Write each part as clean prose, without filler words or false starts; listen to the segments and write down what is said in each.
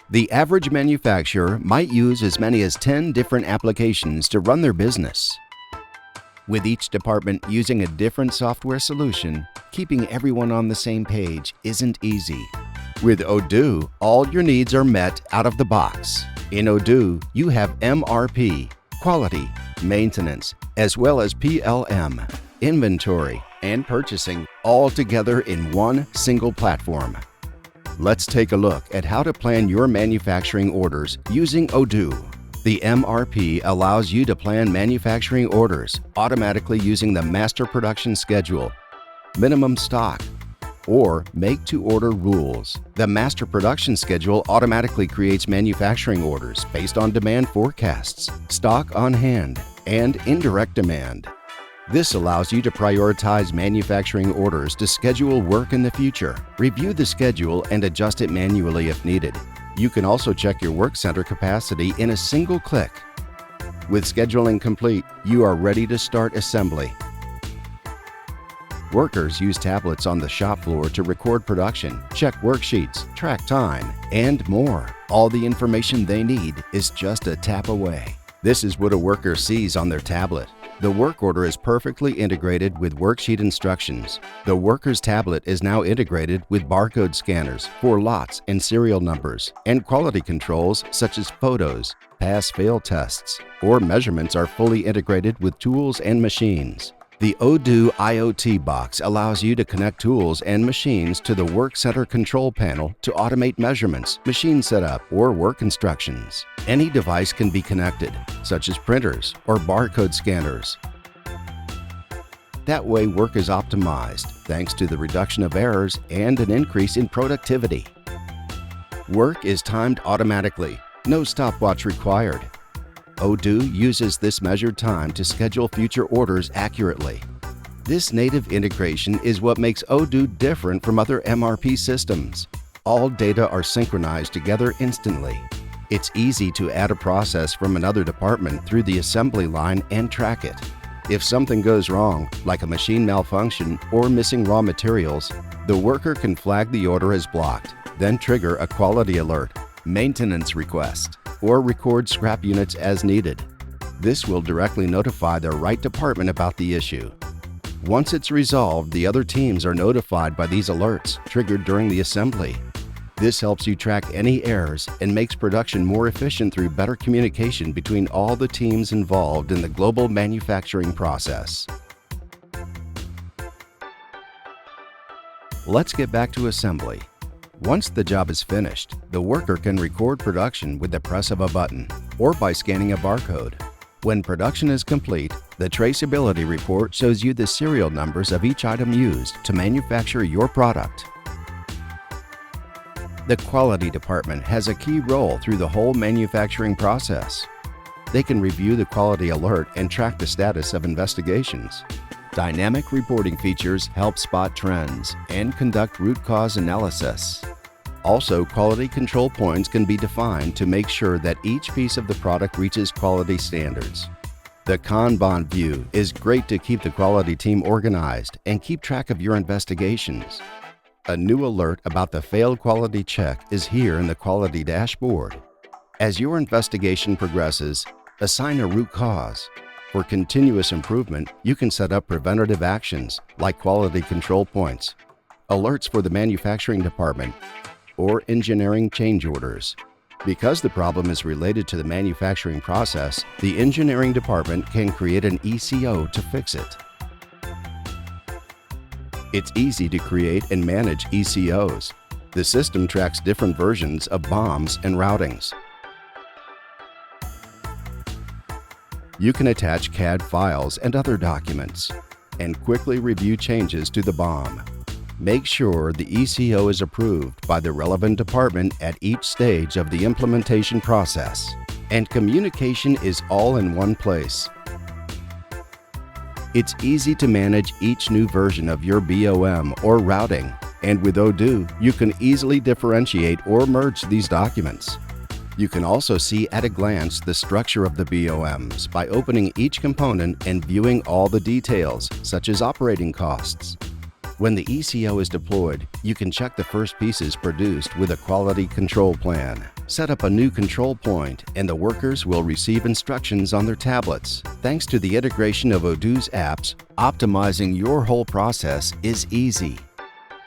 The average manufacturer might use as many as 10 different applications to run their business. With each department using a different software solution, keeping everyone on the same page isn't easy. With Odoo, all your needs are met out of the box. In Odoo, you have MRP, quality, maintenance, as well as PLM, inventory, and purchasing all together in one single platform. Let's take a look at how to plan your manufacturing orders using Odoo. The MRP allows you to plan manufacturing orders automatically using the master production schedule, minimum stock, or make-to-order rules. The master production schedule automatically creates manufacturing orders based on demand forecasts, stock on hand, and indirect demand. This allows you to prioritize manufacturing orders to schedule work in the future, review the schedule, and adjust it manually if needed. You can also check your work center capacity in a single click. With scheduling complete, you are ready to start assembly. Workers use tablets on the shop floor to record production, check worksheets, track time, and more. All the information they need is just a tap away. This is what a worker sees on their tablet. The work order is perfectly integrated with worksheet instructions. The worker's tablet is now integrated with barcode scanners for lots and serial numbers, and quality controls such as photos, pass-fail tests, or measurements are fully integrated with tools and machines. The Odoo IoT box allows you to connect tools and machines to the Work Center control panel to automate measurements, machine setup, or work instructions. Any device can be connected, such as printers or barcode scanners. That way, work is optimized thanks to the reduction of errors and an increase in productivity. Work is timed automatically, no stopwatch required. Odoo uses this measured time to schedule future orders accurately. This native integration is what makes Odoo different from other MRP systems. All data are synchronized together instantly. It's easy to add a process from another department through the assembly line and track it. If something goes wrong, like a machine malfunction or missing raw materials, the worker can flag the order as blocked, then trigger a quality alert, maintenance request, or record scrap units as needed. This will directly notify the right department about the issue. Once it's resolved, the other teams are notified by these alerts triggered during the assembly. This helps you track any errors and makes production more efficient through better communication between all the teams involved in the global manufacturing process. Let's get back to assembly. Once the job is finished, the worker can record production with the press of a button or by scanning a barcode. When production is complete, the traceability report shows you the serial numbers of each item used to manufacture your product. The quality department has a key role through the whole manufacturing process. They can review the quality alert and track the status of investigations. Dynamic reporting features help spot trends and conduct root cause analysis. Also, quality control points can be defined to make sure that each piece of the product reaches quality standards. The Kanban view is great to keep the quality team organized and keep track of your investigations. A new alert about the failed quality check is here in the quality dashboard. As your investigation progresses, assign a root cause. For continuous improvement, you can set up preventative actions like quality control points, alerts for the manufacturing department, or engineering change orders. Because the problem is related to the manufacturing process, the engineering department can create an ECO to fix it. It's easy to create and manage ECOs. The system tracks different versions of BOMs and routings. You can attach CAD files and other documents, and quickly review changes to the BOM. Make sure the ECO is approved by the relevant department at each stage of the implementation process, and communication is all in one place. It's easy to manage each new version of your BOM or routing, and with Odoo, you can easily differentiate or merge these documents. You can also see at a glance the structure of the BOMs by opening each component and viewing all the details, such as operating costs. When the ECO is deployed, you can check the first pieces produced with a quality control plan. Set up a new control point and the workers will receive instructions on their tablets. Thanks to the integration of Odoo's apps, optimizing your whole process is easy.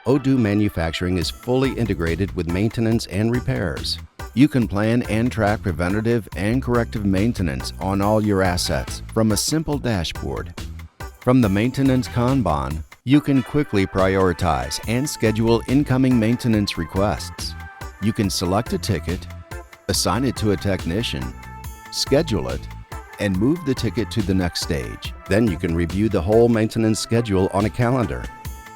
Odoo Manufacturing is fully integrated with maintenance and repairs. You can plan and track preventative and corrective maintenance on all your assets from a simple dashboard. From the maintenance Kanban, you can quickly prioritize and schedule incoming maintenance requests. You can select a ticket, assign it to a technician, schedule it, and move the ticket to the next stage. Then you can review the whole maintenance schedule on a calendar.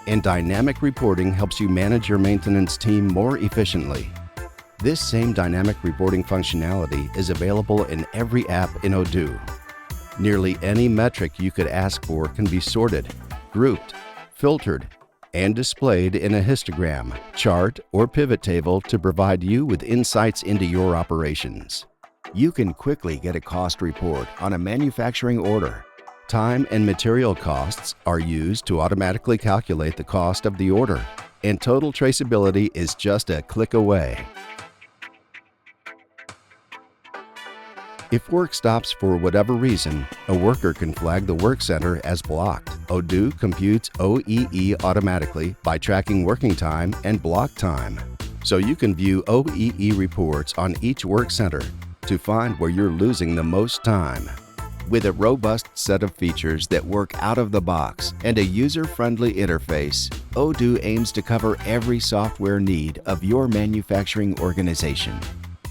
And dynamic reporting helps you manage your maintenance team more efficiently. This same dynamic reporting functionality is available in every app in Odoo. Nearly any metric you could ask for can be sorted, grouped, filtered, and displayed in a histogram, chart, or pivot table to provide you with insights into your operations. You can quickly get a cost report on a manufacturing order. Time and material costs are used to automatically calculate the cost of the order, and total traceability is just a click away. If work stops for whatever reason, a worker can flag the work center as blocked. Odoo computes OEE automatically by tracking working time and block time. So you can view OEE reports on each work center to find where you're losing the most time. With a robust set of features that work out of the box and a user-friendly interface, Odoo aims to cover every software need of your manufacturing organization.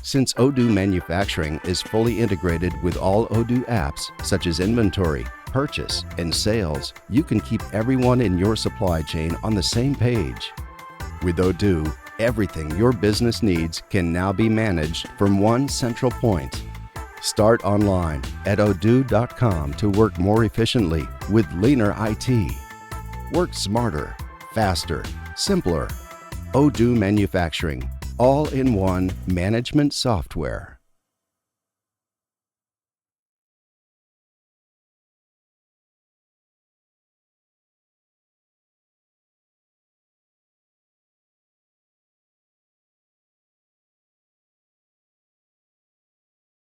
Since Odoo Manufacturing is fully integrated with all Odoo apps such as inventory, purchase, and sales, you can keep everyone in your supply chain on the same page. With Odoo, everything your business needs can now be managed from one central point. Start online at odoo.com to work more efficiently with leaner IT. Work smarter, faster, simpler. Odoo Manufacturing, all-in-one management software.